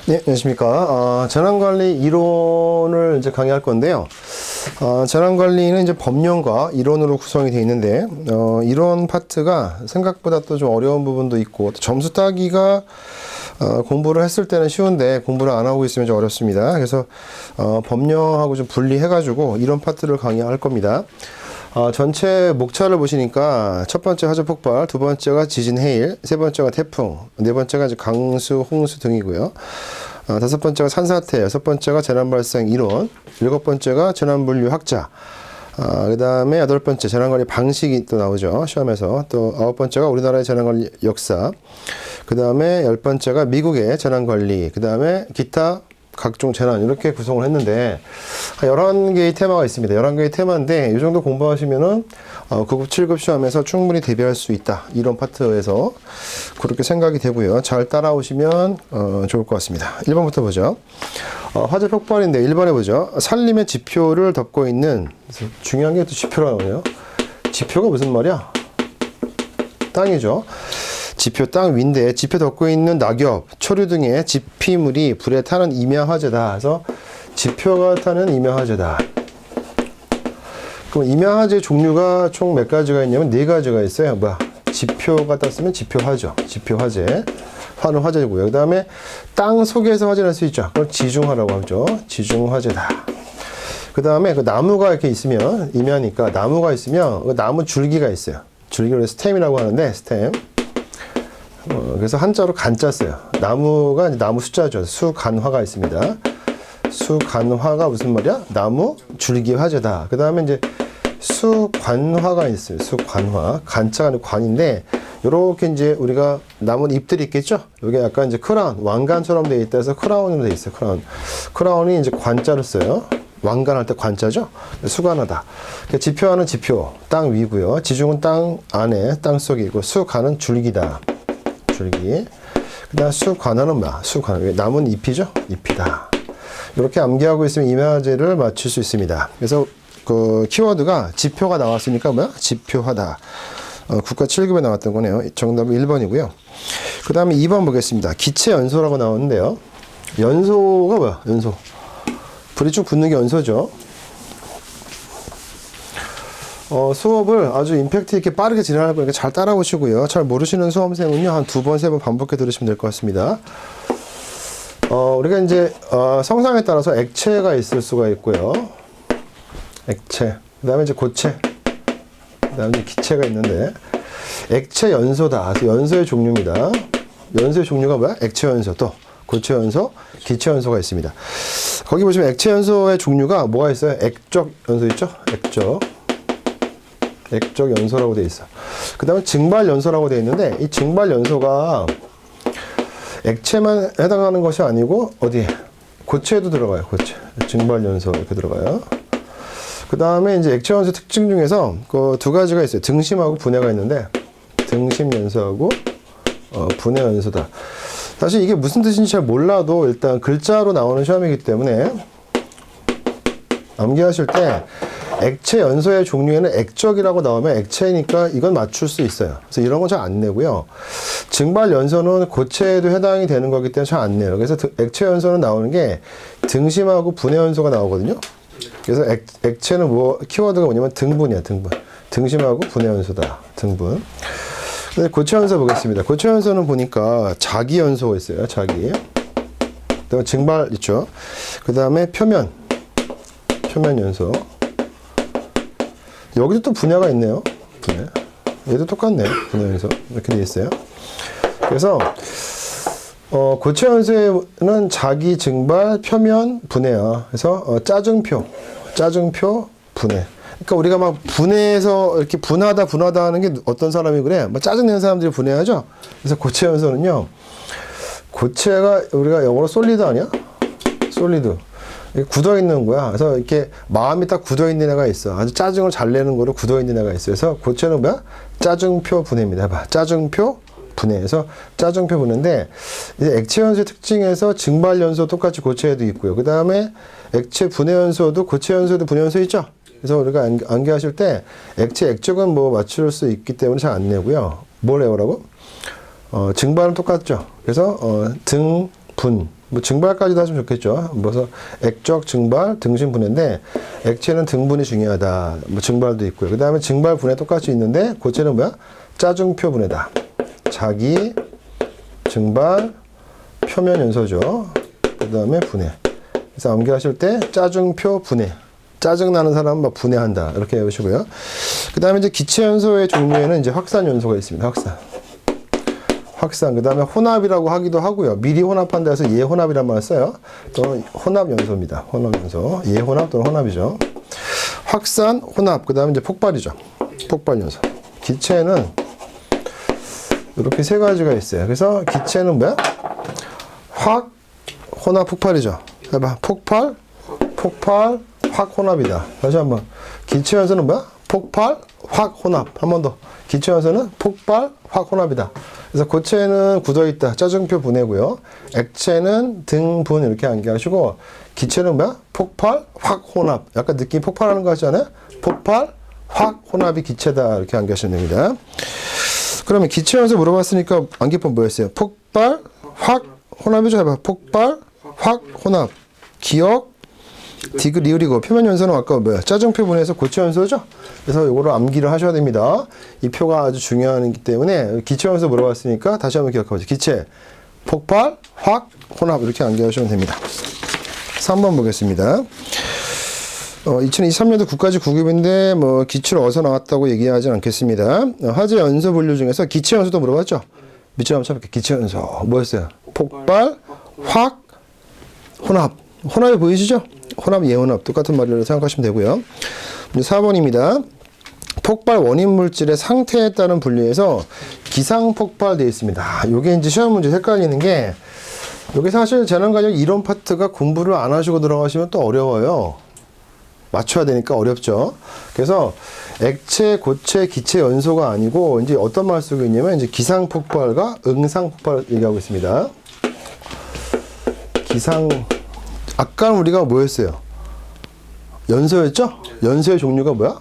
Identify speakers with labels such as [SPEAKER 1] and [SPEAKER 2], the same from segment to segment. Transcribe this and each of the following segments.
[SPEAKER 1] 네, 안녕하십니까. 재난관리 이론을 이제 강의할 건데요. 재난관리는 이제 법령과 이론으로 구성이 되어 있는데, 이론 파트가 생각보다 또 좀 어려운 부분도 있고, 또 점수 따기가 공부를 했을 때는 쉬운데 공부를 안 하고 있으면 좀 어렵습니다. 그래서 법령하고 좀 분리해가지고 이론 파트를 강의할 겁니다. 전체 목차를 보시니까 첫 번째 화재 폭발, 두 번째가 지진 해일, 세 번째가 태풍, 네 번째가 이제 강수, 홍수 등이고요. 다섯 번째가 산사태, 여섯 번째가 재난 발생 이론, 일곱 번째가 재난 분류 학자, 그 다음에 여덟 번째 재난관리 방식이 또 나오죠. 시험에서. 또 아홉 번째가 우리나라의 재난관리 역사, 그 다음에 열 번째가 미국의 재난관리, 그 다음에 기타 각종 재난 이렇게 구성을 했는데 11개의 테마가 있습니다. 11개의 테마인데 이 정도 공부하시면은 9급, 7급 시험에서 충분히 대비할 수 있다. 이런 파트에서 그렇게 생각이 되고요. 잘 따라오시면 좋을 것 같습니다. 1번부터 보죠. 화재 폭발인데 1번에 보죠. 산림의 지표를 덮고 있는, 중요한 게 또 지표가 나오네요. 지표가 무슨 말이야? 땅이죠. 지표 땅 위인데 지표 덮고 있는 낙엽, 초류 등의 지피물이 불에 타는 임야화재다. 그래서 지표가 타는 임야화재다. 그럼 임야화재 종류가 총 몇 가지가 있냐면 네 가지가 있어요. 지표가 땄으면 지표화죠. 지표화재. 화는 화재고요. 그 다음에 땅 속에서 화재 날 수 있죠. 그걸 지중화라고 하죠. 지중화재다. 그 다음에 그 나무가 이렇게 있으면, 임야니까 나무가 있으면 그 나무 줄기가 있어요. 줄기를 스템이라고 하는데, 스템. 그래서 한자로 간자 써요. 나무가 이제 나무 숫자죠. 수간화가 있습니다. 수간화가 무슨 말이야? 나무 줄기 화재다. 그 다음에 이제 수관화가 있어요. 수관화. 간자가 아니고 관인데, 요렇게 이제 우리가 나무 잎들이 있겠죠? 요게 약간 이제 크라운, 왕관처럼 되어 있다 해서 크라운으로 되어 있어요. 크라운. 크라운이 이제 관자를 써요. 왕관할 때 관자죠? 수관하다. 지표하는 지표, 땅 위고요. 지중은 땅 안에, 땅 속이고, 수간은 줄기다. 줄기. 그 다음 수관화는 뭐야? 수관화. 나무는 잎이죠? 잎이다. 이렇게 암기하고 있으면 임야화재를 맞출 수 있습니다. 그래서 그 키워드가 지표가 나왔으니까 뭐야? 지표하다. 국가 7급에 나왔던 거네요. 정답은 1번이고요. 그 다음에 2번 보겠습니다. 기체 연소라고 나오는데요. 연소가 뭐야? 연소. 불이 쭉 붙는 게 연소죠. 수업을 아주 임팩트 있게 빠르게 진행할 거니까 잘 따라오시고요. 잘 모르시는 수험생은요, 한 두 번, 세 번 반복해 들으시면 될 것 같습니다. 우리가 이제, 성상에 따라서 액체가 있을 수가 있고요. 액체. 그 다음에 이제 고체. 그 다음에 이제 기체가 있는데, 액체 연소다. 그래서 연소의 종류입니다. 연소의 종류가 뭐야? 액체 연소, 또 고체 연소, 기체 연소가 있습니다. 거기 보시면 액체 연소의 종류가 뭐가 있어요? 액적 연소 있죠? 액적 연소라고 되어 있어. 그 다음에 증발 연소라고 되어 있는데, 이 증발 연소가 액체만 해당하는 것이 아니고, 어디에? 고체에도 들어가요, 고체. 증발 연소 이렇게 들어가요. 그 다음에 이제 액체 연소 특징 중에서 그 두 가지가 있어요. 등심하고 분해가 있는데, 등심 연소하고, 분해 연소다. 사실 이게 무슨 뜻인지 잘 몰라도 일단 글자로 나오는 시험이기 때문에, 암기하실 때, 액체 연소의 종류에는 액적이라고 나오면 액체니까 이건 맞출 수 있어요. 그래서 이런 건 잘 안 내고요. 증발 연소는 고체에도 해당이 되는 거기 때문에 잘 안 내요. 그래서 액체 연소는 나오는 게 등심하고 분해 연소가 나오거든요. 그래서 액체는 뭐 키워드가 뭐냐면 등분이야, 등분. 등심하고 분해 연소다, 등분. 근데 고체 연소 보겠습니다. 고체 연소는 보니까 자기 연소가 있어요, 자기. 그다음에 증발 있죠. 그 다음에 표면 연소. 여기도 또 분야가 있네요. 분야. 얘도 똑같네요. 분야에서 이렇게 돼 있어요. 그래서 고체 연소는 자기 증발, 표면, 분해야. 그래서 짜증표, 분해. 그러니까 우리가 막 분해해서 이렇게 분하다 하는 게 어떤 사람이 그래? 뭐 짜증내는 사람들이 분해하죠. 그래서 고체 연소는요. 고체가 우리가 영어로 솔리드 아니야? 솔리드. 굳어 있는 거야. 그래서 이렇게 마음이 딱 굳어 있는 애가 있어. 아주 짜증을 잘 내는 거로 굳어 있는 애가 있어. 그래서 고체는 뭐야? 짜증표 분해입니다. 해봐. 짜증표 분해에서 짜증표 분해인데, 이제 액체 연소의 특징에서 증발 연소 똑같이 고체에도 있고요. 그 다음에 액체 분해 연소도 고체 연소도 분해 연소 있죠. 그래서 우리가 암기하실 때 액체 액적은 뭐 맞출 수 있기 때문에 잘 안 내고요. 뭘 외우라고? 증발은 똑같죠. 그래서 분, 뭐 증발까지도 하시면 좋겠죠. 그래서 액적 증발, 등심 분해인데 액체는 등분이 중요하다. 뭐 증발도 있고요. 그 다음에 증발 분해 똑같이 있는데 고체는 뭐야? 짜증표 분해다. 자기 증발 표면 연소죠. 그 다음에 분해. 그래서 암기하실 때 짜증표 분해. 짜증 나는 사람은 막 분해한다. 이렇게 외우시고요. 그 다음에 이제 기체 연소의 종류에는 이제 확산 연소가 있습니다. 확산. 그 다음에 혼합이라고 하기도 하고요. 미리 혼합한다 해서 예혼합이란 말을 써요. 또는 혼합 연소입니다. 혼합 연소. 예혼합 또는 혼합이죠. 확산, 혼합. 그 다음에 이제 폭발이죠. 폭발 연소. 기체는 이렇게 세 가지가 있어요. 그래서 기체는 뭐야? 확, 혼합, 폭발이죠. 해봐. 폭발, 확, 혼합이다. 다시 한번. 기체 연소는 뭐야? 폭발, 확, 혼합. 한 번 더. 기체 연소는 폭발, 확, 혼합이다. 그래서 고체는 굳어있다. 짜증표 분해고요. 액체는 등분 이렇게 암기하시고 기체는 뭐야? 폭발, 확, 혼합. 약간 느낌 폭발하는 거 같지 않아요? 폭발, 확, 혼합이 기체다. 이렇게 암기하시면 됩니다. 그러면 기체 연소 물어봤으니까 암기법 뭐였어요? 폭발, 확, 혼합이죠. 해봐. 폭발, 확, 혼합. 기억, 디귿, 리을이고 표면 연소는 아까 뭐야? 짜증표 분해에서 고체 연소죠? 그래서 이거를 암기를 하셔야 됩니다. 이 표가 아주 중요하기 때문에 기체 연소 물어봤으니까 다시 한번 기억해보죠. 기체, 폭발, 확, 혼합 이렇게 암기하시면 됩니다. 3번 보겠습니다. 2023년도 국가직 9급인데 뭐 기출 어디서 나왔다고 얘기하진 않겠습니다. 화재 연소 분류 중에서 기체 연소도 물어봤죠? 밑줄 한번 쳐볼게요. 기체 연소 뭐였어요? 폭발, 확, 혼합. 혼합이 보이시죠? 혼합, 예혼합 똑같은 말이라고 생각하시면 되고요. 이제 4번입니다. 폭발 원인 물질의 상태에 따른 분류에서 기상 폭발되어 있습니다. 이게 이제 시험 문제 헷갈리는 게 여기 사실 재난관련 이론 파트가 공부를 안 하시고 들어가시면 또 어려워요. 맞춰야 되니까 어렵죠. 그래서 액체, 고체, 기체 연소가 아니고 이제 어떤 말 쓰고 있냐면 이제 기상 폭발과 응상 폭발 얘기하고 있습니다. 기상 아까 우리가 뭐였어요? 연소였죠? 연소의 종류가 뭐야?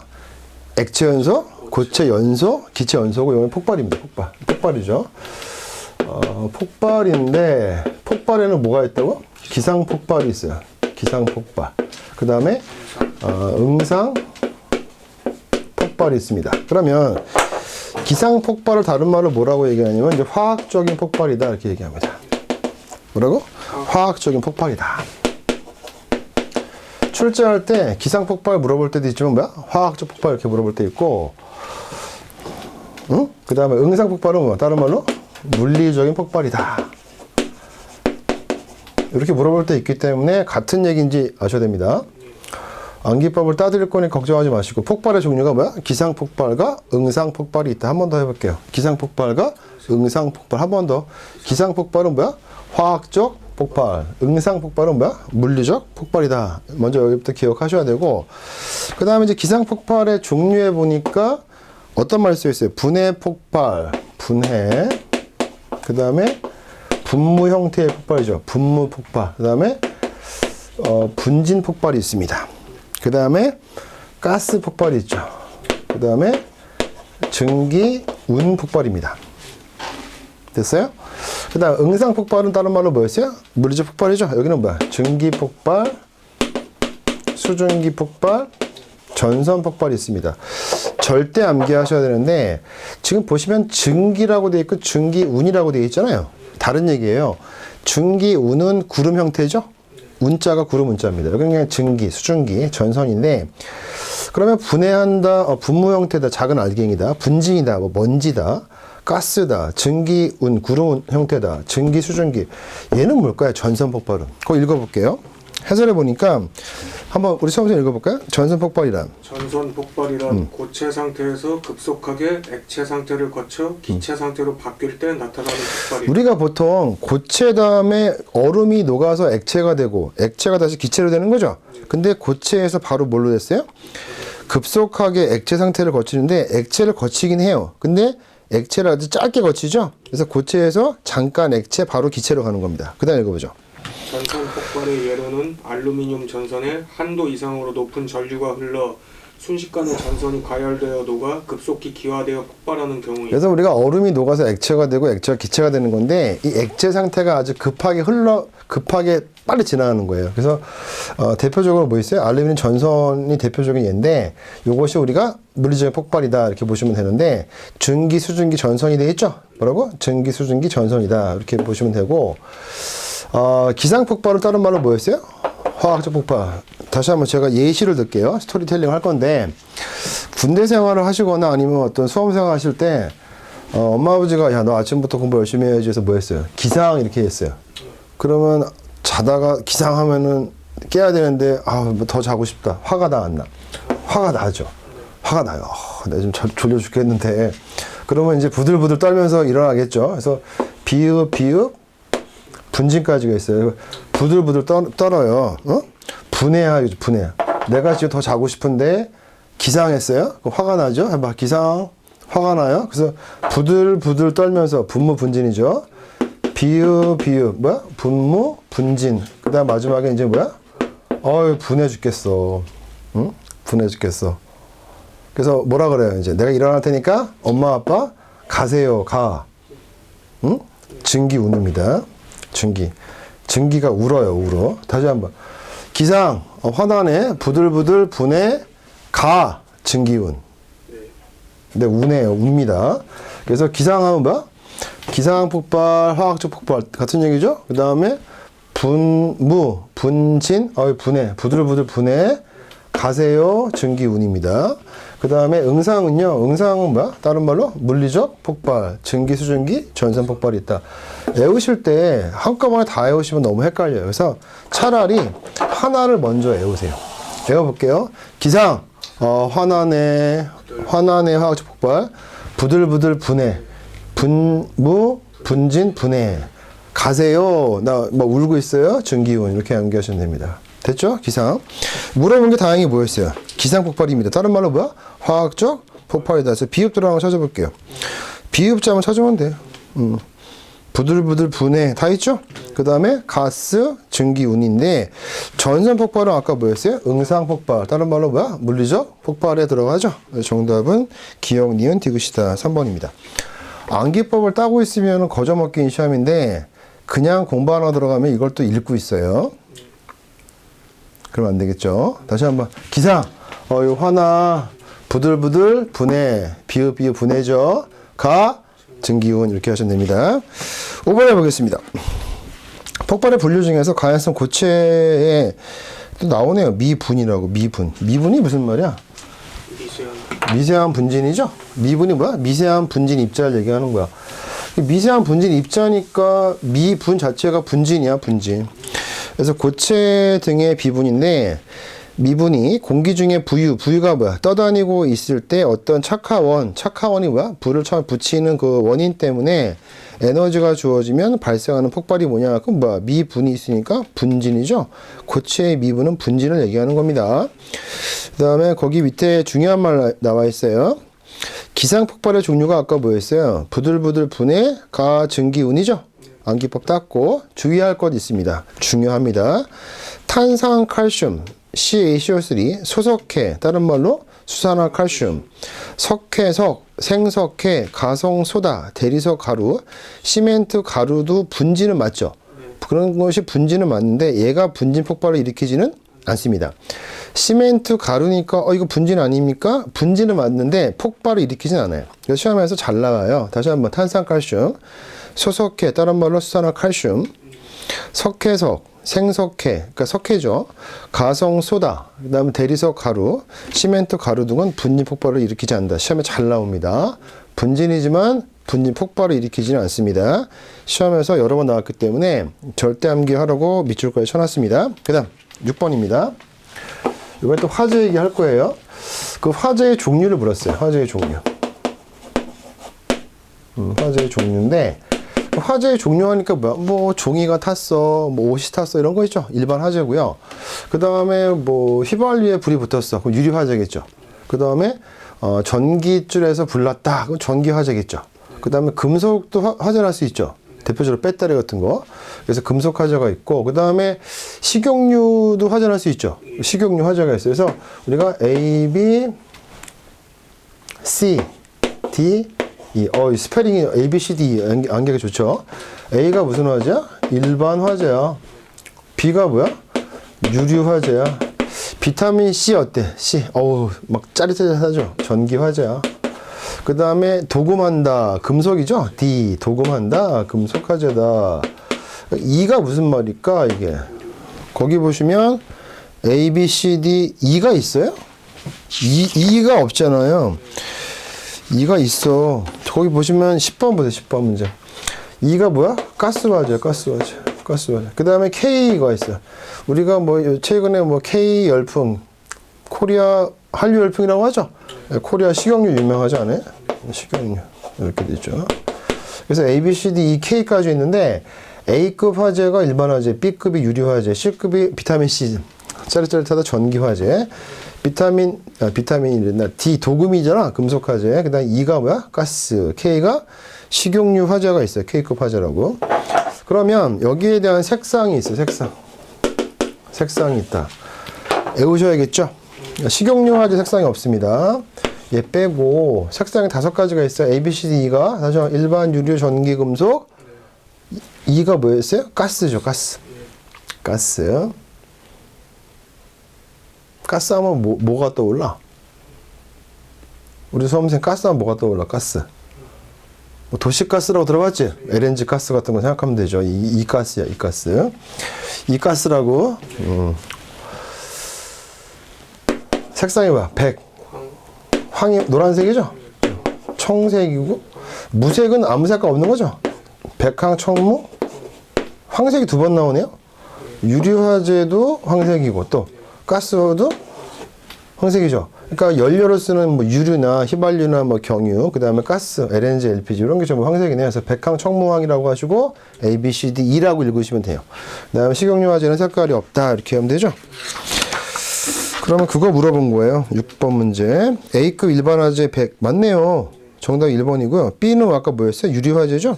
[SPEAKER 1] 액체 연소, 고체 연소, 기체 연소고 이건 폭발입니다. 폭발이죠. 폭발인데 폭발에는 뭐가 있다고? 기상 폭발이 있어요. 기상 폭발. 그 다음에 응상 폭발이 있습니다. 그러면 기상 폭발을 다른 말로 뭐라고 얘기하냐면 이제 화학적인 폭발이다 이렇게 얘기합니다. 뭐라고? 화학적인 폭발이다. 출제할 때 기상 폭발 물어볼 때도 있지만 뭐야? 화학적 폭발 이렇게 물어볼 때 있고, 응? 그 다음에 응상 폭발은 뭐? 다른 말로 물리적인 폭발이다. 이렇게 물어볼 때 있기 때문에 같은 얘기인지 아셔야 됩니다. 암기법을 따드릴 거니 걱정하지 마시고 폭발의 종류가 뭐야? 기상 폭발과 응상 폭발이 있다. 한 번 더 해볼게요. 기상 폭발과 응상 폭발. 한 번 더. 기상 폭발은 뭐야? 화학적 폭발. 응상 폭발은 뭐야? 물리적 폭발이다. 먼저 여기부터 기억하셔야 되고, 그 다음에 이제 기상 폭발의 종류에 보니까 어떤 말이 쓰여 있어요? 분해 폭발, 분해. 그 다음에 분무 형태의 폭발이죠. 분무 폭발. 그 다음에 분진 폭발이 있습니다. 그 다음에 가스 폭발이 있죠. 그 다음에 증기 운 폭발입니다. 됐어요? 그 다음 응상 폭발은 다른 말로 뭐였어요? 물리적 폭발이죠. 여기는 뭐야? 증기 폭발, 수증기 폭발, 전선 폭발이 있습니다. 절대 암기하셔야 되는데 지금 보시면 증기라고 되어 있고 증기운이라고 되어 있잖아요. 다른 얘기예요. 증기운은 구름 형태죠. 운자가 구름 운자입니다. 여기는 그냥 증기, 수증기, 전선인데 그러면 분해한다, 분무 형태다, 작은 알갱이다, 분진이다, 뭐 먼지다, 가스다, 증기운, 구름 형태다, 증기, 수증기. 얘는 뭘까요? 전선 폭발은. 그거 읽어볼게요. 해설해 보니까 한번 우리 처음부터 읽어볼까요? 전선 폭발이란.
[SPEAKER 2] 전선 폭발이란 고체 상태에서 급속하게 액체 상태를 거쳐 기체 상태로 바뀔 때 나타나는 폭발입니다.
[SPEAKER 1] 우리가 보통 고체 다음에 얼음이 녹아서 액체가 되고 액체가 다시 기체로 되는 거죠. 근데 고체에서 바로 뭘로 됐어요? 급속하게 액체 상태를 거치는데 액체를 거치긴 해요. 근데 액체를 아주 짧게 거치죠. 그래서 고체에서 잠깐 액체 바로 기체로 가는 겁니다. 그 다음 읽어보죠.
[SPEAKER 2] 전선 폭발의 예로는 알루미늄 전선에 한도 이상으로 높은 전류가 흘러 순식간에 전선이 가열되어 녹아 급속히 기화되어 폭발하는 경우에
[SPEAKER 1] 그래서 우리가 얼음이 녹아서 액체가 되고 액체가 기체가 되는 건데 이 액체 상태가 아주 급하게 빨리 지나가는 거예요. 그래서 대표적으로 뭐 있어요? 알루미늄 전선이 대표적인 예인데 이것이 우리가 물리적인 폭발이다 이렇게 보시면 되는데 증기, 수증기, 전선이 돼 있죠? 뭐라고? 증기, 수증기, 전선이다 이렇게 보시면 되고 기상 폭발을 다른 말로 뭐였어요? 화학적 폭발. 다시 한번 제가 예시를 들게요. 스토리텔링 할 건데 군대 생활을 하시거나 아니면 어떤 수험 생활 하실 때 엄마 아버지가 야 너 아침부터 공부 열심히 해야지 해서 뭐 했어요? 기상 이렇게 했어요. 그러면 자다가 기상하면은 깨야 되는데 더 자고 싶다. 화가 나 안 나? 화가 나죠. 화가 나요. 내가 좀 졸려 죽겠는데 그러면 이제 부들부들 떨면서 일어나겠죠. 그래서 비읍 분진까지가 있어요. 부들부들 떨어요. 분해하죠, 분해. 내가 지금 더 자고 싶은데 기상했어요. 그럼 화가 나죠. 해봐, 기상. 화가 나요. 그래서 부들부들 떨면서 분무 분진이죠. 비읍 뭐야? 분무 분진. 그다음 마지막에 이제 뭐야? 분해 죽겠어. 응? 분해 죽겠어. 그래서 뭐라 그래요? 이제 내가 일어날 테니까 엄마 아빠 가세요. 가. 응? 증기운입니다. 증기가 울어요, 울어. 다시 한번. 기상, 화나네, 부들부들, 분해, 가, 증기운. 근데 운해요, 웁니다. 그래서 기상하면 뭐? 기상 폭발, 화학적 폭발 같은 얘기죠? 그 다음에 분무, 분진, 분해, 부들부들 분해, 가세요, 증기운입니다. 그 다음에 응상은요, 응상은 뭐야? 다른 말로 물리적 폭발, 증기, 수증기, 전선 폭발이 있다. 외우실 때 한꺼번에 다 외우시면 너무 헷갈려요. 그래서 차라리 하나를 먼저 외우세요. 외워볼게요. 기상, 화난의 화학적 폭발, 부들부들 분해, 분무, 분진, 분해. 가세요. 나 뭐 울고 있어요. 증기운. 이렇게 암기하시면 됩니다. 됐죠? 기상. 물어본 게 다행히 뭐였어요? 기상 폭발입니다. 다른 말로 뭐야? 화학적 폭발이다. 그래서 비읍들 한번 찾아볼게요. 비읍자 한번 찾으면 돼요. 부들부들 분해 다 있죠? 그 다음에 가스, 증기운인데 전선 폭발은 아까 뭐였어요? 응상 폭발. 다른 말로 뭐야? 물리적 폭발에 들어가죠? 정답은 기억, 니은, 디귿이다. 3번입니다. 암기법을 따고 있으면 거저먹긴 시험인데 그냥 공부 하나 들어가면 이걸 또 읽고 있어요. 그러면 안 되겠죠? 다시 한번. 기상. 화나, 부들부들, 분해. 비읍 분해죠. 가, 증기운. 이렇게 하시면 됩니다. 5번 해보겠습니다. 폭발의 분류 중에서 가연성 고체에 또 나오네요. 미분이라고. 미분이 무슨 말이야? 미세한 분진이죠? 미분이 뭐야? 미세한 분진 입자를 얘기하는 거야. 미세한 분진 입자니까 미분 자체가 분진이야, 분진. 그래서 고체 등의 비분인데 미분이 공기 중에 부유가 뭐야? 떠다니고 있을 때 어떤 착화원이 뭐야? 불을 처음 붙이는 그 원인 때문에 에너지가 주어지면 발생하는 폭발이 뭐냐? 그럼 뭐야? 미분이 있으니까 분진이죠? 고체의 미분은 분진을 얘기하는 겁니다. 그 다음에 거기 밑에 중요한 말 나와 있어요. 기상 폭발의 종류가 아까 뭐였어요? 부들부들 분해, 가, 증기운이죠? 암기법 땄고 주의할 것 있습니다. 중요합니다. 탄산칼슘, CaCO3, 소석해, 다른 말로 수산화칼슘, 석회석, 생석회, 가성소다, 대리석 가루, 시멘트 가루도 분진은 맞죠? 그런 것이 분진은 맞는데 얘가 분진 폭발을 일으키지는 않습니다. 시멘트 가루니까 이거 분진 아닙니까? 분진은 맞는데 폭발을 일으키진 않아요. 그래서 시험에서 잘 나와요. 다시 한번 탄산칼슘, 소석회, 다른 말로 수산화칼슘, 석회석, 생석회, 그러니까 석회죠. 가성소다, 그 다음에 대리석 가루, 시멘트 가루 등은 분진 폭발을 일으키지 않는다. 시험에 잘 나옵니다. 분진이지만 분진 폭발을 일으키지는 않습니다. 시험에서 여러 번 나왔기 때문에 절대 암기하라고 밑줄까지 쳐놨습니다. 그 다음 6번입니다. 이번에 또 화재 얘기할 거예요. 그 화재의 종류를 물었어요. 화재의 종류. 화재의 종류인데 화재의 종류 하니까 뭐 종이가 탔어, 뭐 옷이 탔어 이런 거 있죠. 일반 화재고요. 그 다음에 뭐 휘발유에 불이 붙었어. 그럼 유리 화재겠죠. 그 다음에 전기줄에서 불났다. 그럼 전기 화재겠죠. 그 다음에 금속도 화재 날 수 있죠. 대표적으로 배터리 같은 거. 그래서 금속 화재가 있고, 그 다음에 식용유도 화재날 수 있죠. 식용유 화재가 있어요. 그래서 우리가 A, B, C, D, E. 스페링이 A, B, C, D, E. 안개가 좋죠. A가 무슨 화재야? 일반 화재야. B가 뭐야? 유류 화재야. 비타민 C 어때? C. 막 짜릿짜릿하죠? 전기 화재야. 그 다음에 도금한다. 금속이죠? D. 도금한다. 금속 화재다. E가 무슨 말일까? 이게. 거기 보시면 A, B, C, D, E가 있어요? E가 없잖아요. E가 있어. 거기 보시면 10번 보세요. 10번 문제. E가 뭐야? 가스 화재야. 가스 화재. 가스 화재. 그 다음에 K가 있어. 우리가 뭐 최근에 뭐 K 열풍, 코리아 한류 열풍이라고 하죠. 코리아 식용유 유명하지 않아요? 식용유 이렇게 되죠. 그래서 A, B, C, D, E, K까지 있는데 A급 화재가 일반 화재, B급이 유류 화재, C급이 비타민 C, 짜릿짜릿하다 전기 화재, 비타민이랬나 D 도금이잖아 금속 화재. 그다음 E가 뭐야? 가스, K가 식용유 화재가 있어요. K급 화재라고. 그러면 여기에 대한 색상이 있어요. 색상이 있다. 외우셔야겠죠? 식용유 화재 색상이 없습니다. 얘 빼고 색상이 5가지가 있어요. A, B, C, D, E가 다시 일반 유류 전기 금속. E가 뭐였어요? 가스죠. 가스. 가스 하면 뭐가 떠올라? 우리 수험생 가스 하면 뭐가 떠올라? 가스. 뭐 도시가스라고 들어봤지? LNG 가스 같은 거 생각하면 되죠. 이 가스야, 이 가스. 이 가스라고. 색상이 뭐야? 백. 황이 노란색이죠? 청색이고. 무색은 아무 색깔 없는 거죠? 백황, 청무. 황색이 2번 나오네요. 유리화재도 황색이고 또 가스도 황색이죠. 그러니까 연료로 쓰는 뭐 유류나 휘발유나 뭐 경유, 그 다음에 가스, LNG, LPG 이런 게 전부 황색이네요. 그래서 백황, 청무황이라고 하시고 A, B, C, D, E라고 읽으시면 돼요. 그 다음에 식용유 화재는 색깔이 없다 이렇게 하면 되죠. 그러면 그거 물어본 거예요. 6번 문제. A급 일반 화재 100 맞네요. 정답 1번이고요. B는 아까 뭐였어요? 유리화재죠?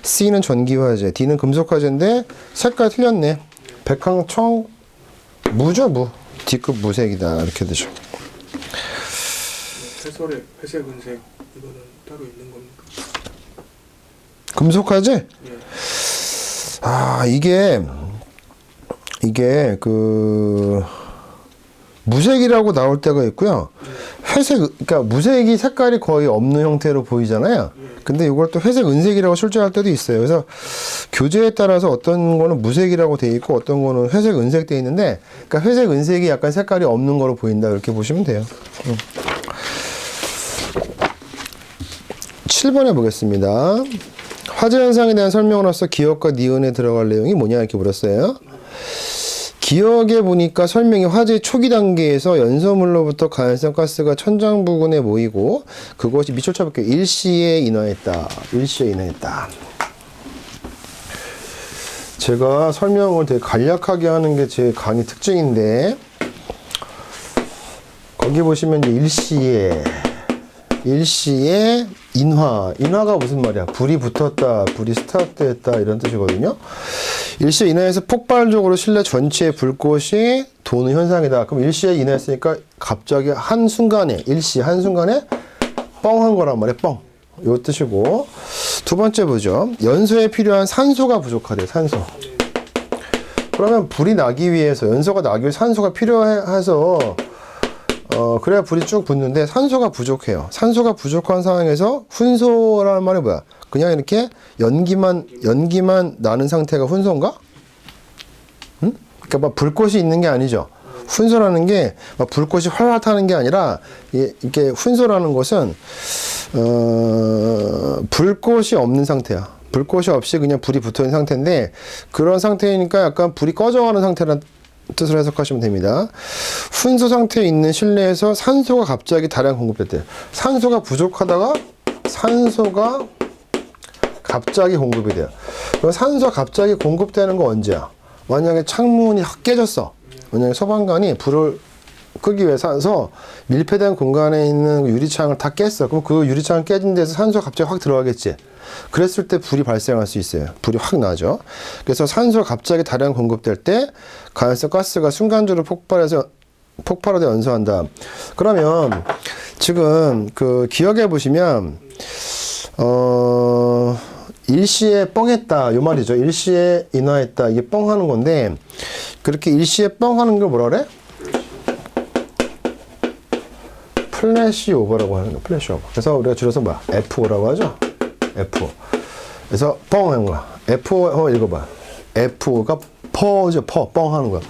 [SPEAKER 1] C는 전기화재, D는 금속화재인데 색깔 틀렸네. 백황청 무죠, 무. D급 무색이다. 이렇게 되죠.
[SPEAKER 2] 해설에 회색, 은색 이거는 따로 있는 겁니까?
[SPEAKER 1] 금속화재?
[SPEAKER 2] 예.
[SPEAKER 1] 이게 무색이라고 나올 때가 있고요. 회색, 그러니까 무색이 색깔이 거의 없는 형태로 보이잖아요. 근데 이걸 또 회색, 은색이라고 출제할 때도 있어요. 그래서 교재에 따라서 어떤 거는 무색이라고 돼 있고 어떤 거는 회색, 은색 돼 있는데, 그러니까 회색, 은색이 약간 색깔이 없는 거로 보인다 이렇게 보시면 돼요. 7번에 보겠습니다. 화재 현상에 대한 설명으로서 기억과 니은에 들어갈 내용이 뭐냐 이렇게 물었어요. 기억에 보니까 설명이 화재 초기 단계에서 연소물로부터 가연성 가스가 천장 부근에 모이고 그것이 밑줄 쳐볼게요. 일시에 인하했다. 제가 설명을 되게 간략하게 하는 게 제 강의 특징인데, 거기 보시면 이제 일시에 인화가 무슨 말이야? 불이 붙었다, 불이 스타트했다 이런 뜻이거든요. 일시에 인하해서 폭발적으로 실내 전체에 불꽃이 도는 현상이다. 그럼 일시에 인하했으니까 갑자기 한순간에 뻥한 거란 말이에요. 뻥. 요 뜻이고. 2번째 보죠. 연소에 필요한 산소가 부족하대요. 산소. 그러면 불이 나기 위해서, 연소가 나기 위해서 산소가 필요해서 그래야 불이 쭉 붙는데 산소가 부족해요. 산소가 부족한 상황에서 훈소라는 말이 뭐야? 그냥 이렇게 연기만 나는 상태가 훈소인가? 응? 그러니까 막 불꽃이 있는 게 아니죠. 훈소라는 게 막 불꽃이 활활 타는 게 아니라, 이게 훈소라는 것은 불꽃이 없는 상태야. 불꽃이 없이 그냥 불이 붙어 있는 상태인데, 그런 상태이니까 약간 불이 꺼져가는 상태란 뜻으로 해석하시면 됩니다. 훈소 상태에 있는 실내에서 산소가 갑자기 다량 공급됐대요. 산소가 부족하다가 산소가 갑자기 공급이 돼요. 그럼 산소가 갑자기 공급되는 거 언제야? 만약에 창문이 확 깨졌어. 만약에 소방관이 불을 끄기 위해서 밀폐된 공간에 있는 유리창을 다 깼어. 그럼 그 유리창을 깨진 데서 산소가 갑자기 확 들어가겠지. 그랬을 때 불이 발생할 수 있어요. 불이 확 나죠. 그래서 산소가 갑자기 다량 공급될 때 가연성 가스가 순간적으로 폭발하다 연소한다. 그러면 지금 그 기억해 보시면 일시에 뻥했다 요 말이죠. 일시에 인하했다 이게 뻥하는 건데 그렇게 일시에 뻥하는 걸 뭐라 그래? 플래시 오버라고 하는 거. 플래시 오버. 그래서 우리가 줄여서 뭐야? F5라고 하죠. F5. 그래서 뻥한 거야. F5 한번 읽어봐. F5가 퍼죠. 뻥하는 거야.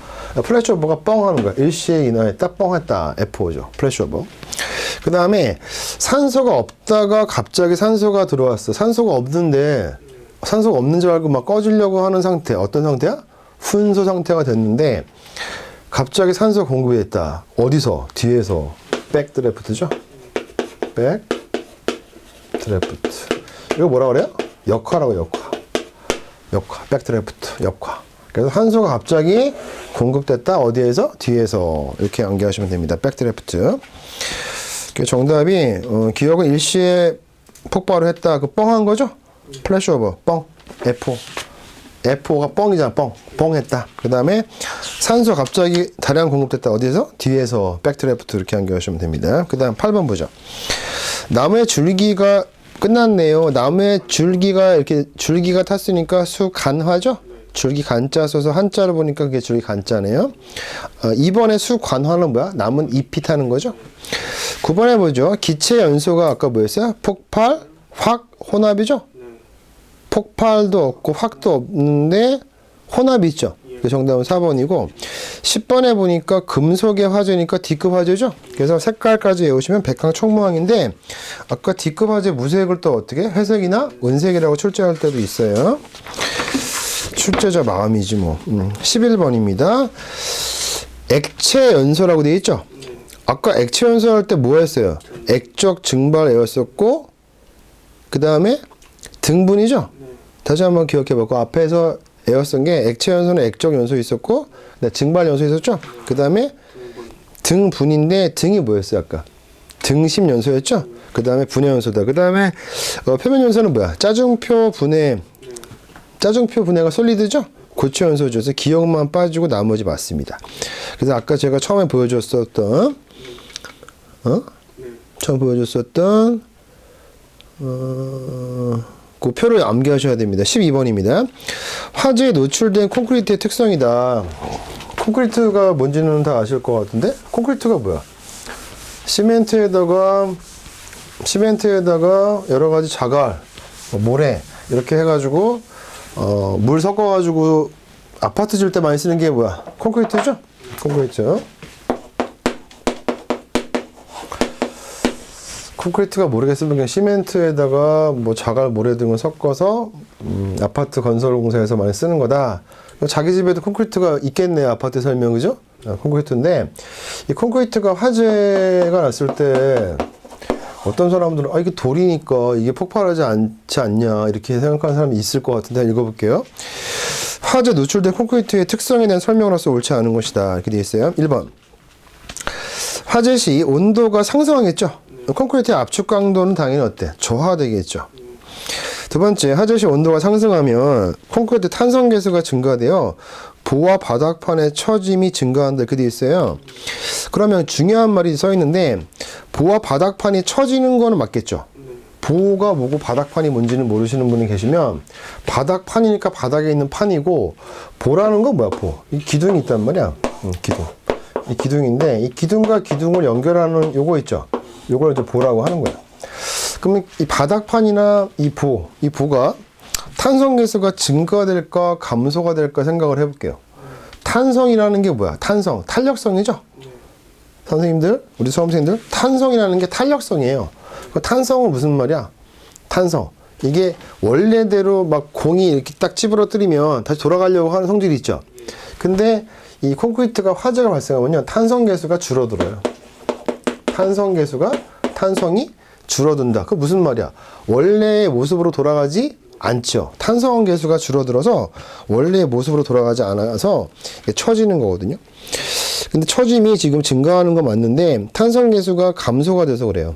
[SPEAKER 1] 플래시 오버가 뻥하는 거야. 일시에 인하했다 뻥했다. F5죠. 플래시 오버. 그 다음에 산소가 없다가 갑자기 산소가 들어왔어. 산소가 없는데 산소가 없는 줄 알고 막 꺼지려고 하는 상태. 어떤 상태야? 훈소 상태가 됐는데 갑자기 산소 공급이 됐다. 어디서? 뒤에서. 백드래프트죠? 백드래프트. 이거 뭐라 그래요? 역화라고 역화. 백드래프트 역화. 그래서 산소가 갑자기 공급됐다. 어디에서? 뒤에서. 이렇게 암기하시면 됩니다. 백드래프트. 정답이 기억은 일시에 폭발을 했다. 그 뻥한 거죠? 플래시오버 뻥. F5가 뻥이잖아. 뻥했다. 그 다음에 산소 갑자기 다량 공급됐다. 어디에서? 뒤에서. 백드래프트 이렇게 암기하시면 됩니다. 그 다음 8번 보죠. 나무의 줄기가 끝났네요. 나무의 줄기가 이렇게 줄기가 탔으니까 수간화죠? 줄기 간자 써서 한자를 보니까 그게 줄기 간자네요. 2번에 수관화는 뭐야? 나무는 잎이 타는 거죠? 9번에 보죠. 기체 연소가 아까 뭐였어요? 폭발, 확, 혼합이죠? 폭발도 없고 확도 없는데 혼합이 있죠. 그 정답은 4번이고 10번에 보니까 금속의 화재니까 D급 화재죠. 그래서 색깔까지 외우시면 백항총무항인데 아까 D급 화재 무색을 또 어떻게 회색이나 은색이라고 출제할 때도 있어요. 출제자 마음이지 뭐. 11번입니다. 액체 연소라고 되어 있죠. 아까 액체 연소할 때 뭐 했어요? 액적 증발 외웠었고 그 다음에 등분이죠. 다시 한번 기억해보고 앞에서 에어쓴 게 액체 연소는 액적 연소 있었고 증발 연소 있었죠. 그 다음에 등분인데 등이 뭐였어요 아까? 등심 연소였죠. 그 다음에 분해 연소다. 그 다음에 표면 연소는 뭐야? 짜증표 분해가 솔리드죠. 고체 연소죠. 그래서 기억만 빠지고 나머지 맞습니다. 그래서 아까 제가 처음에 보여줬었던 그 표를 암기하셔야 됩니다. 12번입니다. 화재에 노출된 콘크리트의 특성이다. 콘크리트가 뭔지는 다 아실 것 같은데 콘크리트가 뭐야? 시멘트에다가 여러 가지 자갈, 모래 이렇게 해가지고 물 섞어가지고 아파트 질 때 많이 쓰는 게 뭐야? 콘크리트죠? 콘크리트. 콘크리트가 모르겠으면 그냥 시멘트에다가 뭐 자갈, 모래 등을 섞어서 아파트 건설 공사에서 많이 쓰는 거다. 자기 집에도 콘크리트가 있겠네요. 아파트 설명, 그죠? 콘크리트인데 이 콘크리트가 화재가 났을 때 어떤 사람들은 이게 돌이니까 이게 폭발하지 않지 않냐 이렇게 생각하는 사람이 있을 것 같은데 읽어볼게요. 화재 노출된 콘크리트의 특성에 대한 설명으로서 옳지 않은 것이다. 이렇게 되어 있어요. 1번. 화재 시 온도가 상승하겠죠. 콘크리트의 압축 강도는 당연히 어때? 저하되겠죠. 두 번째, 화재 시 온도가 상승하면 콘크리트 탄성 계수가 증가되어 보와 바닥판의 처짐이 증가한다. 이렇게 되어 있어요. 그러면 중요한 말이 써 있는데 보와 바닥판이 처지는 거는 맞겠죠. 보가 뭐고 바닥판이 뭔지는 모르시는 분이 계시면 바닥판이니까 바닥에 있는 판이고 보라는 건 뭐야? 보. 이 기둥이 있단 말이야. 기둥. 이 기둥인데 이 기둥과 기둥을 연결하는 요거 있죠. 요걸 이제 보라고 하는 거야. 그러면 이 바닥판이나 이 보가 탄성 계수가 증가될까 감소가 될까 생각을 해볼게요. 탄성이라는 게 뭐야? 탄성, 탄력성이죠? 선생님들, 우리 수험생들, 탄성이라는 게 탄력성이에요. 그 탄성은 무슨 말이야? 탄성. 이게 원래대로 막 공이 이렇게 딱 찌부러뜨리면 다시 돌아가려고 하는 성질이 있죠. 근데 이 콘크리트가 화재가 발생하면요, 탄성 계수가 줄어들어요. 탄성이 줄어든다. 그 무슨 말이야? 원래의 모습으로 돌아가지 않죠. 탄성 계수가 줄어들어서 원래의 모습으로 돌아가지 않아서 처지는 거거든요. 근데 처짐이 지금 증가하는 건 맞는데 탄성 계수가 감소가 돼서 그래요.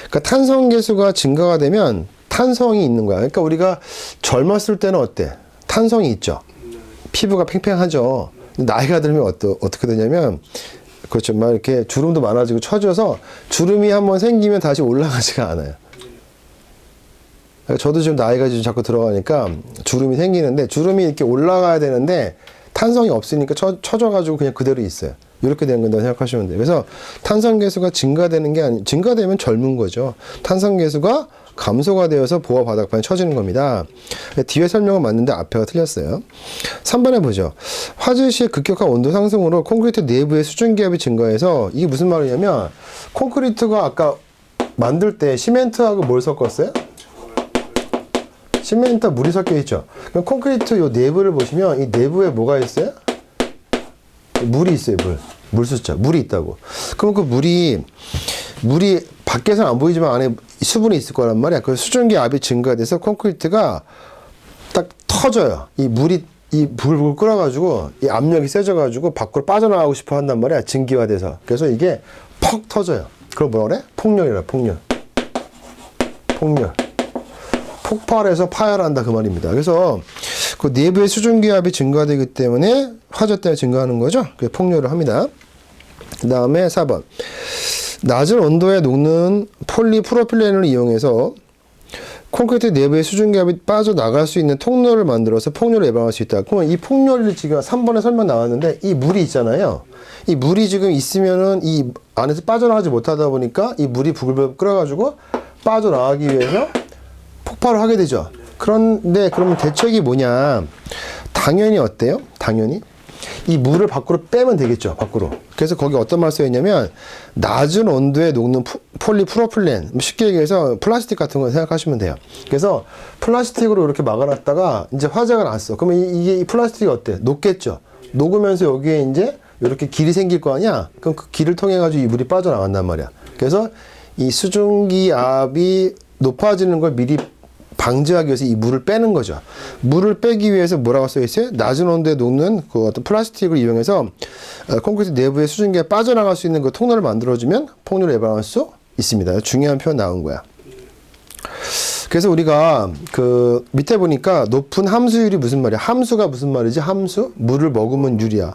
[SPEAKER 1] 그러니까 탄성 계수가 증가가 되면 탄성이 있는 거야. 그러니까 우리가 젊었을 때는 어때? 탄성이 있죠. 피부가 팽팽하죠. 나이가 들면 어떻게 되냐면, 그렇죠. 막 이렇게 주름도 많아지고 처져서 주름이 한번 생기면 다시 올라가지가 않아요. 저도 지금 나이가 좀 자꾸 들어가니까 주름이 생기는데, 주름이 이렇게 올라가야 되는데 탄성이 없으니까 처져가지고 그냥 그대로 있어요. 이렇게 되는 건다고 생각하시면 돼요. 그래서 탄성 계수가 증가되는 게 증가되면 젊은 거죠. 탄성 계수가 감소가 되어서 보아 바닥판이 처지는 겁니다. 뒤에 설명은 맞는데 앞에가 틀렸어요. 3번에 보죠. 화재 시의 급격한 온도 상승으로 콘크리트 내부의 수증기압이 증가해서, 이게 무슨 말이냐면 콘크리트가 아까 만들 때 시멘트하고 뭘 섞었어요? 시멘트와 물이 섞여 있죠. 그럼 콘크리트 요 내부를 보시면 이 내부에 뭐가 있어요? 물이 있어요. 물 숫자. 물이 있다고. 그럼 그 물이 밖에서는 안 보이지만 안에 수분이 있을 거란 말이야. 그 수증기압이 증가돼서 콘크리트가 딱 터져요. 이 물이 불 끓어가지고 이 압력이 세져가지고 밖으로 빠져나가고 싶어 한단 말이야. 증기화돼서. 그래서 이게 퍽 터져요. 그걸 뭐라 그래? 폭렬이라. 폭렬. 폭발해서 파열한다 그 말입니다. 그래서 그 내부의 수증기압이 증가되기 때문에 화재 때문에 증가하는 거죠. 그래서 폭렬을 합니다. 그 다음에 4번. 낮은 온도에 녹는 폴리프로필렌을 이용해서 콘크리트 내부의 수증기압이 빠져나갈 수 있는 통로를 만들어서 폭렬을 예방할 수 있다. 그러면 이 폭렬이 지금 3번에 설명 나왔는데, 이 물이 있잖아요. 이 물이 지금 있으면은 이 안에서 빠져나가지 못하다 보니까 이 물이 부글부글 끓어가지고 빠져나가기 위해서 폭발을 하게 되죠. 그런데 그러면 대책이 뭐냐? 당연히 어때요? 당연히 이 물을 밖으로 빼면 되겠죠. 밖으로. 그래서 거기 어떤 말 써있냐면 낮은 온도에 녹는 폴리프로필렌, 쉽게 얘기해서 플라스틱 같은 거 생각하시면 돼요. 그래서 플라스틱으로 이렇게 막아놨다가 이제 화재가 났어. 그러면 이게 이 플라스틱이 어때? 녹겠죠. 녹으면서 여기에 이제 이렇게 길이 생길 거 아니야? 그럼 그 길을 통해 가지고 이 물이 빠져나간단 말이야. 그래서 이 수증기압이 높아지는 걸 미리 방지하기 위해서 이 물을 빼는 거죠. 물을 빼기 위해서 뭐라고 써 있어요? 낮은 온도에 녹는 그 어떤 플라스틱을 이용해서 콘크리트 내부의 수증기가 빠져나갈 수 있는 그 통로를 만들어주면 폭렬을 예방할 수 있습니다. 중요한 표현 나온 거야. 그래서 우리가 그 밑에 보니까 높은 함수율이 무슨 말이야? 함수가 무슨 말이지? 함수? 물을 머금은 율이야.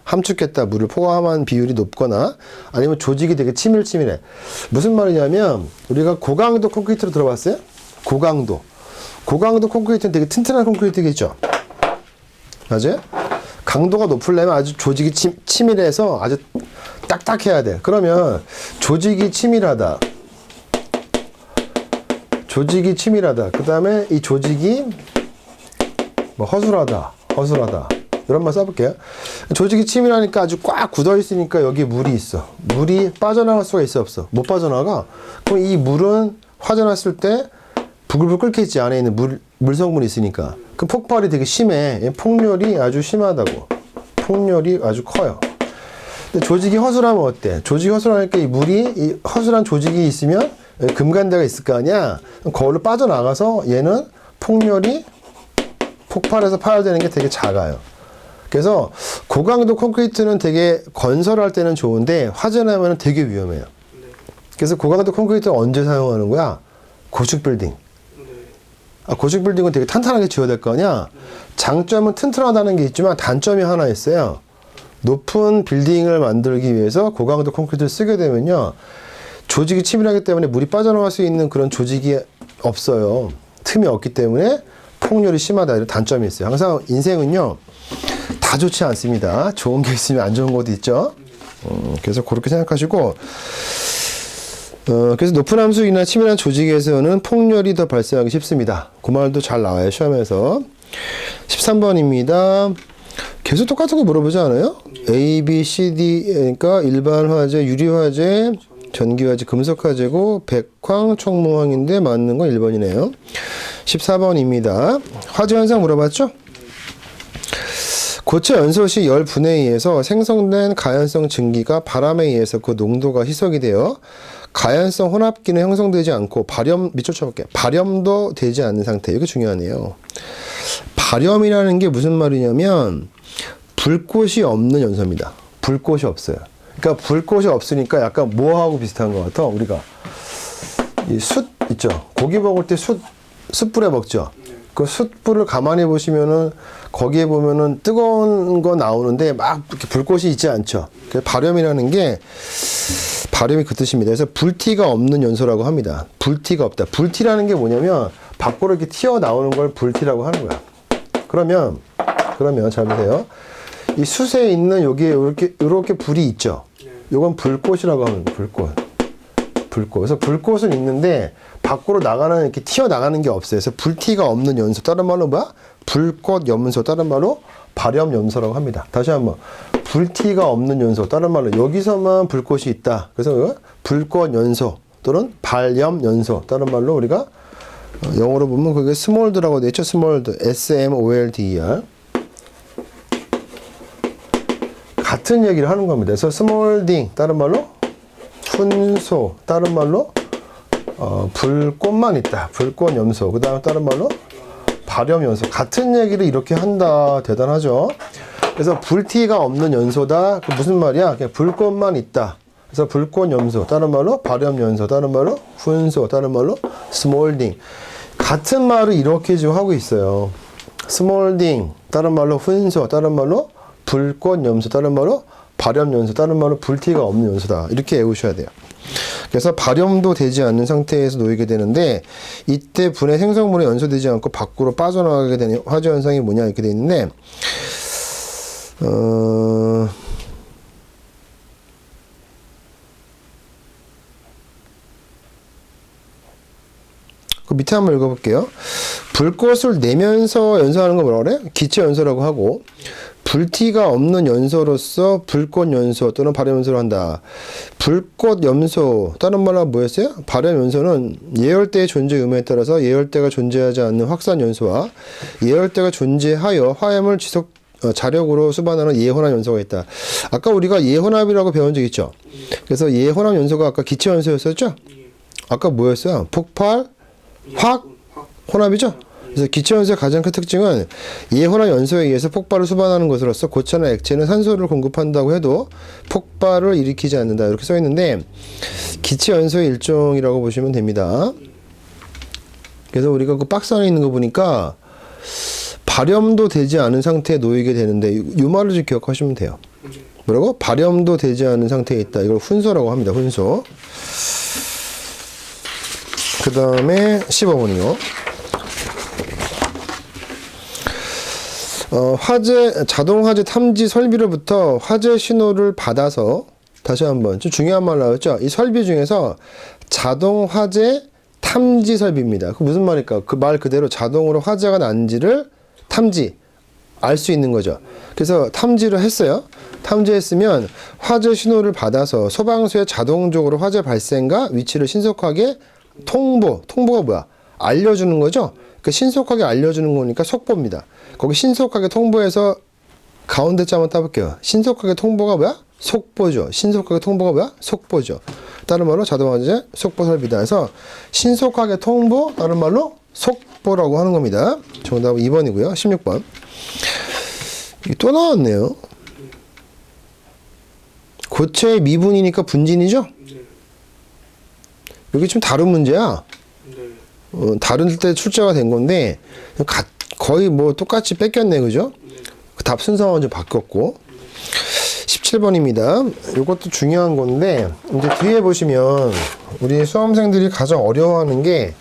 [SPEAKER 1] 함축했다. 물을 포함한 비율이 높거나 아니면 조직이 되게 치밀해. 무슨 말이냐면 우리가 고강도 콘크리트로 들어봤어요? 고강도 콘크리트는 되게 튼튼한 콘크리트겠죠. 맞아요? 강도가 높으려면 아주 조직이 치밀해서 아주 딱딱해야 돼. 그러면 조직이 치밀하다. 그 다음에 이 조직이 뭐 허술하다. 이런 말 써볼게요. 조직이 치밀하니까 아주 꽉 굳어 있으니까 여기 물이 있어. 물이 빠져나갈 수가 있어, 없어? 못 빠져나가. 그럼 이 물은 화재 났을 때 부글부글 끓겠지. 안에 있는 물 성분이 있으니까. 그 폭발이 되게 심해. 폭렬이 아주 심하다고. 폭렬이 아주 커요. 근데 조직이 허술하면 어때? 조직이 허술하니까 이 허술한 조직이 있으면 금간대가 있을 거 아니야? 거울로 빠져나가서 얘는 폭렬이 폭발해서 파열되는 게 되게 작아요. 그래서 고강도 콘크리트는 되게 건설할 때는 좋은데 화재 나면 되게 위험해요. 그래서 고강도 콘크리트는 언제 사용하는 거야? 고층 빌딩. 고층 빌딩은 되게 탄탄하게 지어야 될 거 아니야? 장점은 튼튼하다는 게 있지만 단점이 하나 있어요. 높은 빌딩을 만들기 위해서 고강도 콘크리트를 쓰게 되면요, 조직이 치밀하기 때문에 물이 빠져나갈 수 있는 그런 조직이 없어요. 틈이 없기 때문에 폭렬이 심하다. 이런 단점이 있어요. 항상 인생은요, 다 좋지 않습니다. 좋은 게 있으면 안 좋은 것도 있죠. 그래서 그렇게 생각하시고, 그래서 높은 함수이나 치밀한 조직에서는 폭렬이 더 발생하기 쉽습니다. 그 말도 잘 나와요, 시험에서. 13번입니다. 계속 똑같은 거 물어보지 않아요? A, B, C, D, 그러니까 일반 화재, 유리 화재, 전기 화재, 금속 화재고 백황, 청무황인데 맞는 건 1번이네요. 14번입니다. 화재 현상 물어봤죠? 고체 연소 시 열 분해에 의해서 생성된 가연성 증기가 바람에 의해서 그 농도가 희석이 되어 가연성 혼합기는 형성되지 않고 밑줄 쳐볼게요. 발염도 되지 않는 상태. 이게 중요하네요. 발염이라는 게 무슨 말이냐면 불꽃이 없는 연소입니다. 불꽃이 없어요. 그러니까 불꽃이 없으니까 약간 뭐하고 비슷한 것 같아? 우리가 이 숯 있죠. 고기 먹을 때 숯불에 먹죠. 그 숯불을 가만히 보시면은 거기에 보면은 뜨거운 거 나오는데 막 이렇게 불꽃이 있지 않죠. 발염이라는 게 발염이 그 뜻입니다. 그래서 불티가 없는 연소라고 합니다. 불티가 없다. 불티라는 게 뭐냐면 밖으로 이렇게 튀어나오는 걸 불티라고 하는 거야. 그러면 잘 보세요. 이 숯에 있는 여기에 이렇게 불이 있죠. 요건 불꽃이라고 하면 불꽃. 그래서 불꽃은 있는데 밖으로 나가는 이렇게 튀어나가는 게 없어요. 그래서 불티가 없는 연소. 다른 말로 뭐야? 불꽃 염소. 다른 말로 발염 염소라고 합니다. 다시 한번. 불티가 없는 연소. 다른 말로 여기서만 불꽃이 있다. 그래서 불꽃 연소 또는 발염 연소. 다른 말로 우리가 영어로 보면 그게 스몰드라고 되어 있죠. 스몰드. SMOLDER. 같은 얘기를 하는 겁니다. 그래서 스몰딩. 다른 말로 훈소. 다른 말로 불꽃만 있다. 불꽃 염소. 그 다음 다른 말로 발염 연소. 같은 얘기를 이렇게 한다. 대단하죠. 그래서 불티가 없는 연소다. 그 무슨 말이야? 그냥 불꽃만 있다. 그래서 불꽃 염소. 다른 말로 발염 연소. 다른 말로 훈소. 다른 말로 스몰딩. 같은 말을 이렇게 지금 하고 있어요. 스몰딩. 다른 말로 훈소. 다른 말로 불꽃 염소. 다른 말로 발염 연소. 다른 말로 불티가 없는 연소다. 이렇게 외우셔야 돼요. 그래서 발염도 되지 않는 상태에서 놓이게 되는데 이때 분해 생성물이 연소되지 않고 밖으로 빠져나가게 되는 화재 현상이 뭐냐 이렇게 되어 있는데 그 밑에 한번 읽어볼게요. 불꽃을 내면서 연소하는 거 뭐라 그래? 기체 연소라고 하고 불티가 없는 연소로서 불꽃 연소 또는 발염 연소를 한다. 불꽃 염소 다른 말로 뭐였어요? 발염 연소는 예열대의 존재 의무에 따라서 예열대가 존재하지 않는 확산 연소와 예열대가 존재하여 화염을 자력으로 수반하는 예혼합 연소가 있다. 아까 우리가 예혼합이라고 배운 적 있죠? 그래서 예혼합 연소가 아까 기체 연소였었죠? 아까 뭐였어요? 폭발, 확, 혼합이죠? 그래서 기체 연소의 가장 큰 특징은 예혼합 연소에 의해서 폭발을 수반하는 것으로서 고체나 액체는 산소를 공급한다고 해도 폭발을 일으키지 않는다. 이렇게 써 있는데 기체 연소의 일종이라고 보시면 됩니다. 그래서 우리가 그 박스 안에 있는 거 보니까 발염도 되지 않은 상태에 놓이게 되는데 이 말을 좀 기억하시면 돼요. 뭐라고? 발염도 되지 않은 상태에 있다. 이걸 훈소라고 합니다. 훈소. 그 다음에 15번이요. 자동 화재 탐지 설비로부터 화재 신호를 받아서 다시 한번 좀 중요한 말 나왔죠. 이 설비 중에서 자동 화재 탐지 설비입니다. 그 무슨 말일까? 그 말 그대로 자동으로 화재가 난지를 알 수 있는 거죠. 그래서 탐지를 했어요. 탐지했으면 화재 신호를 받아서 소방서에 자동적으로 화재 발생과 위치를 신속하게 통보가 뭐야? 알려주는 거죠. 그 신속하게 알려주는 거니까 속보입니다. 거기 신속하게 통보해서 가운데 자 한번 따볼게요. 신속하게 통보가 뭐야? 속보죠. 신속하게 통보가 뭐야? 속보죠. 다른 말로 자동화재 속보 설비다. 해서 신속하게 통보, 다른 말로 속보라고 하는 겁니다. 정답은 2번이고요. 16번. 또 나왔네요. 고체의 미분이니까 분진이죠? 여기 좀 다른 문제야. 다른 때 출제가 된 건데 거의 뭐 똑같이 뺏겼네. 그죠? 답 순서만 좀 바뀌었고 17번입니다. 이것도 중요한 건데 이제 뒤에 보시면 우리 수험생들이 가장 어려워하는 게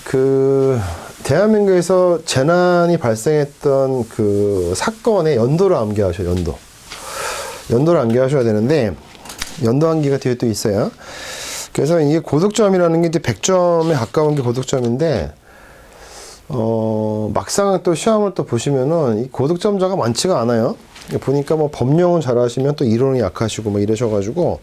[SPEAKER 1] 그 대한민국에서 재난이 발생했던 그 사건의 연도를 암기하셔요. 연도를 암기하셔야 되는데 연도 암기가 뒤에 또 있어요. 그래서 이게 고득점이라는 게 이제 100점에 가까운 게 고득점인데 막상 또 시험을 또 보시면은 이 고득점자가 많지가 않아요. 보니까 뭐 법령은 잘하시면 또 이론이 약하시고 뭐 이러셔가지고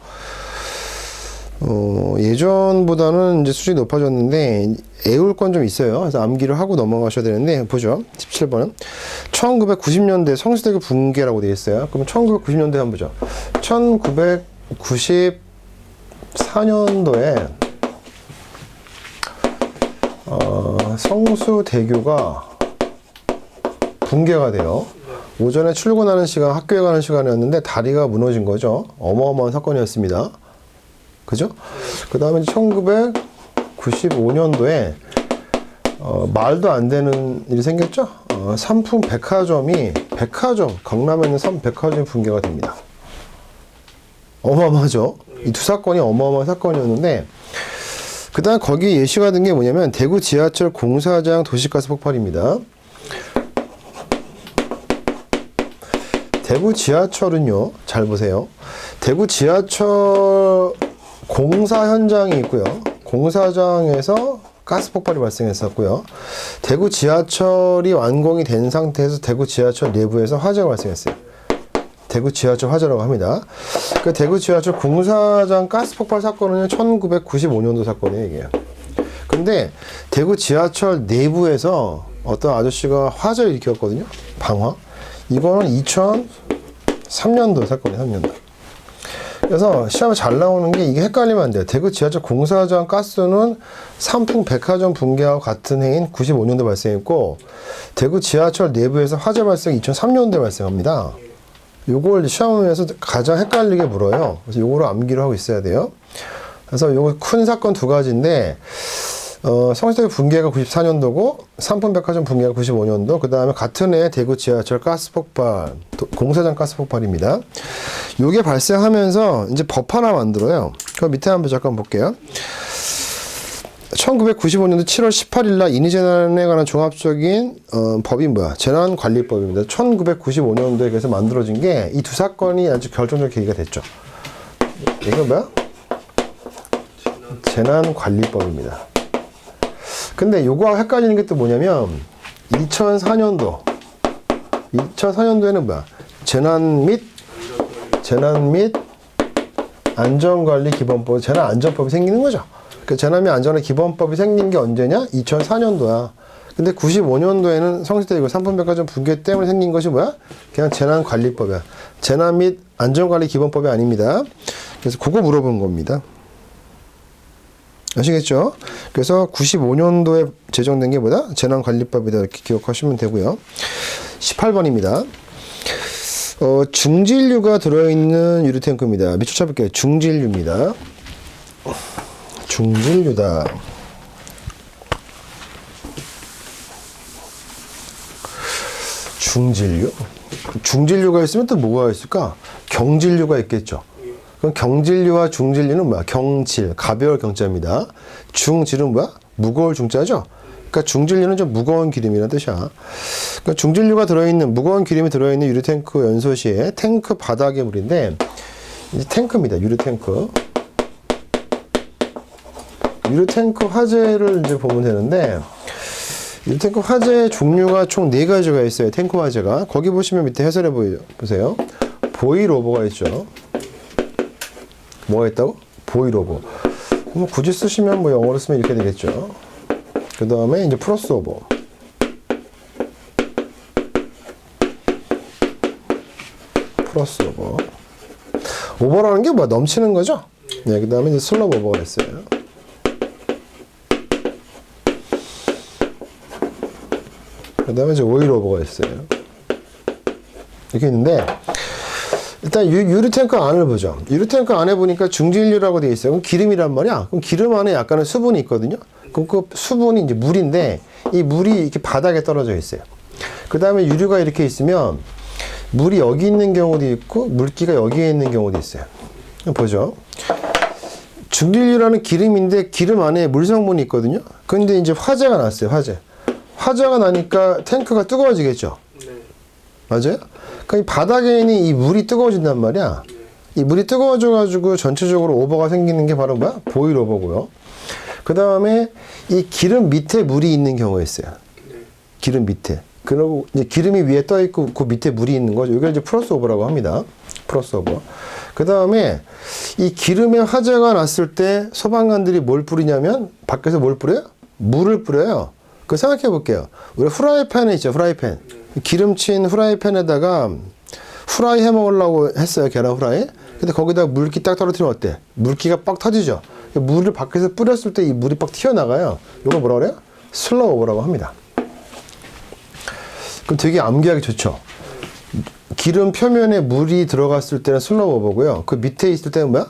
[SPEAKER 1] 예전보다는 이제 수준이 높아졌는데 애울 건 좀 있어요. 그래서 암기를 하고 넘어가셔야 되는데 보죠. 17번은 1990년대 성수대교 붕괴라고 되어 있어요. 그럼 1990년대 한번 보죠. 1994년도에 성수대교가 붕괴가 돼요. 오전에 출근하는 시간, 학교에 가는 시간이었는데 다리가 무너진 거죠. 어마어마한 사건이었습니다. 그죠? 그 다음에 1995년도에 말도 안 되는 일이 생겼죠. 삼풍 백화점이 강남에 있는 백화점이 붕괴가 됩니다. 어마어마하죠. 이 두 사건이 어마어마한 사건이었는데, 그 다음 거기 예시가 된 게 뭐냐면 대구 지하철 공사장 도시가스 폭발입니다. 대구 지하철은요, 잘 보세요. 대구 지하철 공사 현장이 있고요. 공사장에서 가스 폭발이 발생했었고요. 대구 지하철이 완공이 된 상태에서 대구 지하철 내부에서 화재가 발생했어요. 대구 지하철 화재라고 합니다. 그 대구 지하철 공사장 가스 폭발 사건은 1995년도 사건이에요, 이게. 근데 대구 지하철 내부에서 어떤 아저씨가 화재를 일으켰거든요. 방화. 이거는 2003년도 사건이에요, 3년도. 그래서 시험에 잘 나오는 게 이게 헷갈리면 안 돼요. 대구 지하철 공사장 가스는 삼풍 백화점 붕괴와 같은 해인 95년도에 발생했고, 대구 지하철 내부에서 화재 발생 2003년도에 발생합니다. 요걸 시험에서 가장 헷갈리게 물어요. 그래서 요거를 암기를 하고 있어야 돼요. 그래서 요거 큰 사건 두 가지인데, 성시대교 붕괴가 94년도고, 삼풍백화점 붕괴가 95년도, 그 다음에 같은 해 대구 지하철 가스 폭발, 공사장 가스 폭발입니다. 요게 발생하면서 이제 법 하나 만들어요. 그 밑에 한번 잠깐 볼게요. 1995년도 7월 18일 날 인위재난에 관한 종합적인 법이 뭐야? 재난관리법입니다. 1995년도에 그래서 만들어진 게 이 두 사건이 아주 결정적 계기가 됐죠. 이거 뭐야? 재난관리법입니다. 근데 요거와 헷갈리는 게 또 뭐냐면 2004년도에는 뭐야? 재난 및 안전관리기본법, 재난안전법이 생기는 거죠. 그 재난 및 안전관리 기본법이 생긴 게 언제냐? 2004년도야. 근데 95년도에는 성시대교 삼풍백화점 붕괴 때문에 생긴 것이 뭐야? 그냥 재난관리법이야. 재난 및 안전관리 기본법이 아닙니다. 그래서 그거 물어본 겁니다. 아시겠죠? 그래서 95년도에 제정된 게 뭐다? 재난관리법이다. 이렇게 기억하시면 되고요. 18번입니다. 중진류가 들어있는 유리탱크입니다. 밑줄 쳐볼게요. 중진류입니다. 중진류다. 중진류? 중진류가 있으면 또 뭐가 있을까? 경진류가 있겠죠. 그럼 경진류와 중진류는 뭐야? 경질, 가벼울 경자입니다. 중질은 뭐야? 무거울 중자죠? 그러니까 중진류는 좀 무거운 기름이라는 뜻이야. 그러니까 중진류가 들어있는, 무거운 기름이 들어있는 유리탱크 연소시에 탱크 바닥의 물인데, 이제 탱크입니다. 유리탱크. 유리탱크 화재를 이제 보면 되는데, 유리탱크 화재 종류가 총 4가지가 있어요. 탱크 화재가. 거기 보시면 밑에 해설해 보세요. 보일오버가 있죠. 뭐가 있다고? 보일오버. 뭐 굳이 쓰시면 뭐 영어로 쓰면 이렇게 되겠죠. 그 다음에 이제 플러스오버. 플러스오버. 오버라는 게 뭐야? 넘치는 거죠? 네, 그 다음에 이제 슬럽 오버가 있어요. 그 다음에 이제 오일 오버가 있어요. 이렇게 있는데, 일단 유리탱크 안을 보죠. 유리탱크 안에 보니까 중진류라고 되어 있어요. 그럼 기름이란 말이야. 그럼 기름 안에 약간의 수분이 있거든요. 그럼 그 수분이 이제 물인데, 이 물이 이렇게 바닥에 떨어져 있어요. 그 다음에 유류가 이렇게 있으면, 물이 여기 있는 경우도 있고, 물기가 여기에 있는 경우도 있어요. 보죠. 중진류라는 기름인데, 기름 안에 물 성분이 있거든요. 근데 이제 화재가 났어요, 화재가 나니까 탱크가 뜨거워지겠죠.
[SPEAKER 2] 네.
[SPEAKER 1] 맞아요? 그러니까 이 바닥에 있는 이 물이 뜨거워진단 말이야. 이 물이 뜨거워져가지고 전체적으로 오버가 생기는 게 바로 뭐야? 보일 오버고요. 그 다음에 이 기름 밑에 물이 있는 경우가 있어요.
[SPEAKER 2] 네.
[SPEAKER 1] 기름 밑에. 그리고 이제 기름이 위에 떠 있고 그 밑에 물이 있는 거죠. 이걸 이제 플러스 오버라고 합니다. 플러스 오버. 그 다음에 이 기름에 화재가 났을 때 소방관들이 뭘 뿌리냐면 밖에서 뭘 뿌려요? 물을 뿌려요. 그 생각해 볼게요. 우리 후라이팬에 있죠, 후라이팬. 기름친 후라이팬에다가 후라이 해 먹으려고 했어요, 계란 후라이. 근데 거기다 물기 딱 떨어뜨리면 어때? 물기가 빡 터지죠. 물을 밖에서 뿌렸을 때 이 물이 빡 튀어나가요. 이거 뭐라 그래요? 슬로우 오버라고 합니다. 그럼 되게 암기하기 좋죠. 기름 표면에 물이 들어갔을 때는 슬로우 오버고요. 그 밑에 있을 때는 뭐야?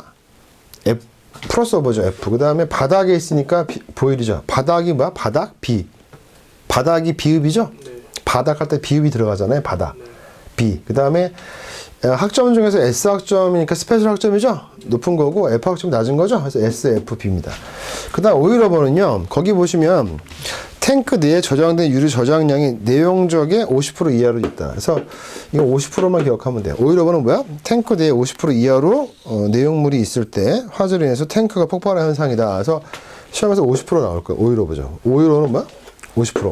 [SPEAKER 1] F, 플러스 오버죠. F. 그 다음에 바닥에 있으니까 보일이죠. 바닥이 뭐야? 바닥? B. 바닥이 비읍이죠?
[SPEAKER 2] 네.
[SPEAKER 1] 바닥 할 때 비읍이 들어가잖아요. 바닥.
[SPEAKER 2] 네.
[SPEAKER 1] B. 그 다음에 학점 중에서 S 학점이니까 스페셜 학점이죠? 높은 거고 F 학점이 낮은 거죠? 그래서 SFB입니다. 그 다음 오일 오버는요. 거기 보시면 탱크 내에 저장된 유류 저장량이 내용적의 50% 이하로 있다. 그래서 이거 50%만 기억하면 돼요. 오일 오버는 뭐야? 탱크 내에 50% 이하로 내용물이 있을 때 화재로 인해서 탱크가 폭발한 현상이다. 그래서 시험에서 50% 나올 거예요. 오일 오버죠. 오일 오버는 뭐야? 50%.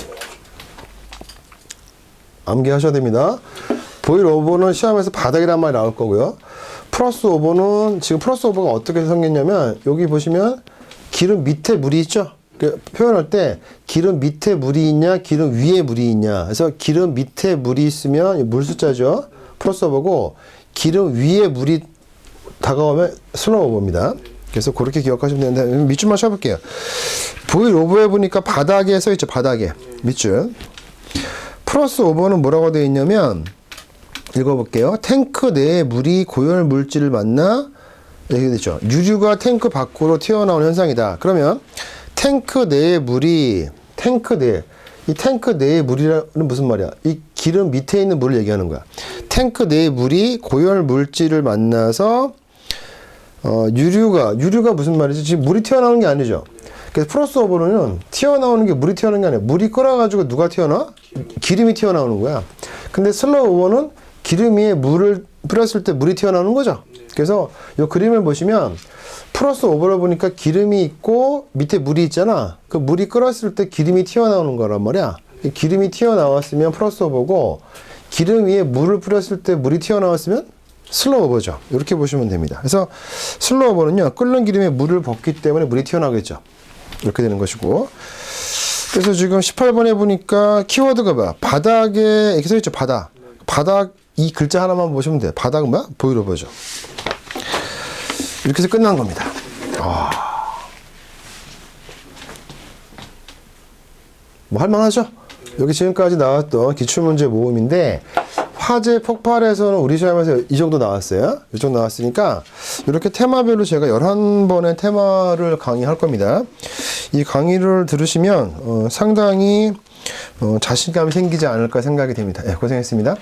[SPEAKER 1] 암기하셔야 됩니다. 보일 오버는 시험에서 바닥이란 말이 나올 거고요. 플러스 오버는 지금 플러스 오버가 어떻게 생겼냐면 여기 보시면 기름 밑에 물이 있죠? 표현할 때 기름 밑에 물이 있냐 기름 위에 물이 있냐. 그래서 기름 밑에 물이 있으면 물 숫자죠. 플러스 오버고 기름 위에 물이 다가오면 슬로우 오버입니다. 그래서 그렇게 기억하시면 되는데 밑줄만 쳐볼게요. 보일 오버에 보니까 바닥에 써있죠. 바닥에 밑줄. 플러스 오버는 뭐라고 되어 있냐면 읽어볼게요. 탱크 내에 물이 고열 물질을 만나 이렇게 되죠. 유류가 탱크 밖으로 튀어나오는 현상이다. 그러면 탱크 내에 물이 이 탱크 내의 물이라는 무슨 말이야? 이 기름 밑에 있는 물을 얘기하는 거야. 탱크 내의 물이 고열 물질을 만나서 유류가 무슨 말이지? 지금 물이 튀어나오는 게 아니죠. 그래서 플러스 오버는 튀어나오는 게 물이 튀어나오는 게 아니야. 물이 끓어가지고 누가 튀어나와? 기름이 튀어나오는 거야. 근데 슬로우 오버는 기름 위에 물을 뿌렸을 때 물이 튀어나오는 거죠. 그래서 이 그림을 보시면 플러스 오버를 보니까 기름이 있고 밑에 물이 있잖아. 그 물이 끓었을 때 기름이 튀어나오는 거란 말이야. 기름이 튀어나왔으면 플러스 오버고 기름 위에 물을 뿌렸을 때 물이 튀어나왔으면 슬로우 오버죠. 이렇게 보시면 됩니다. 그래서 슬로우 오버는요. 끓는 기름에 물을 붓기 때문에 물이 튀어나오겠죠. 이렇게 되는 것이고. 그래서 지금 18번에 보니까 키워드가 뭐야? 바닥에 이렇게 써있죠. 바닥. 바닥 이 글자 하나만 보시면 돼요. 바닥은 뭐야? 보일 오버죠. 이렇게 해서 끝난 겁니다. 뭐 할만하죠? 여기 지금까지 나왔던 기출문제 모음인데 화재 폭발에서는 우리 시험에서 이 정도 나왔어요. 이 정도 나왔으니까 이렇게 테마별로 제가 11번의 테마를 강의할 겁니다. 이 강의를 들으시면 상당히 자신감이 생기지 않을까 생각이 됩니다. 네, 고생했습니다.